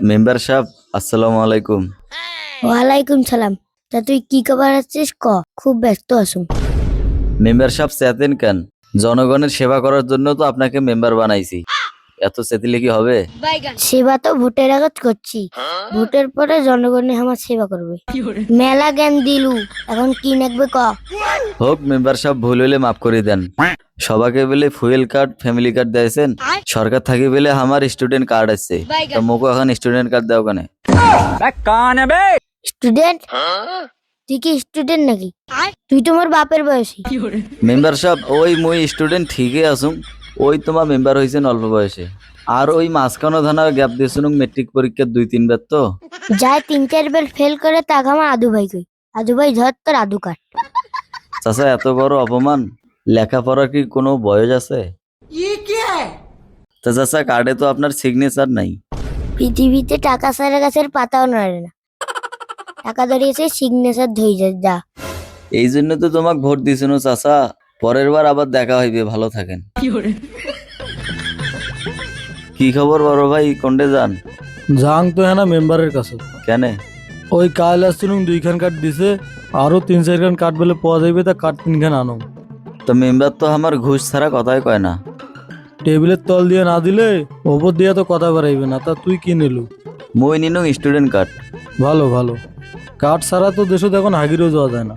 Member সাহেব, আসসালামু আলাইকুম। ওয়ালাইকুম সালাম। তা তুই কি খবর আছিস ক? খুব ব্যস্ত আছো। মেম্বার সাহেব চেতেন কেন? জনগণের সেবা করার জন্য তো আপনাকে মেম্বার বানাইছি, এত চেতিলে কি হবে? সেবা তো ভোটের আগত করছি, ভোটের পরে জনগণে আমার সেবা করবে। মেলা জ্ঞান দিলু, এখন কি নাকবে ক? হোক মেম্বার সাহেব, ভুল হইলে মাফ করে দেন। সবাকে বলে ফুয়েল কার্ড, ফ্যামিলি কার্ড দিয়েছেন, সরকার থাকি বলে আমার স্টুডেন্ট কার্ড আছে, তো মোকে এখন স্টুডেন্ট কার্ড দাও কেন? স্টুডেন্ট? তুই কি স্টুডেন্ট নাকি? তুই তোমার বাপের বয়সী। মেম্বার সাহেব, ওই মুই স্টুডেন্ট ঠিকই আসুন, ওই তোমার মেম্বার হয়েছেন অল্প বয়সে, আর ওই মাঝখানো ধানা গ্যাপ দিয়েছেন মেট্রিক পরীক্ষার 2-3 বার তো। যাই 3-4 বার ফেল করে তাকে আমার আদু ভাই কই। আদু ভাই ধর তোর আদু কার্ড। চাচা, এত বড় অপমান! লেখাপড়ার কি কোনো বয়স আছে? তা চাচা, কার্ডে তো আপনার সিগনেচার নাই। পৃথিবীতে টাকা ছাড়া গাছের পাতাও নড়ে না। টাকা ধরিয়েছে সিগনেচার ধই যা। এই জন্য তো তোমাকে ভোট দিয়েছিল চাচা, পরের বার আবার দেখা হইবে, ভালো থাকেন। কি খবর বড় ভাই, কোনটে যান? যাং তো হ্যাঁ না মেম্বারের কাছে। কেন? ওই কাল আসছিল 2খান কার্ড দিছে, আরো 3-4খান কার্ড বলে পাওয়া যাবে, তা কার্ড 3খান আনো। তো মেম্বার তো আমার ঘুষ ছাড়া কথাই কয় না। টেবিলের তল দিয়ে না দিলে ওপর দিয়ে তো কথা বাড়াইবে না। তা তুই কি নিলু? মই নিনু স্টুডেন্ট কার্ড। ভালো ভালো, কার্ড ছাড়া তো দেশে এখন হাগিরেও যাওয়া যায় না।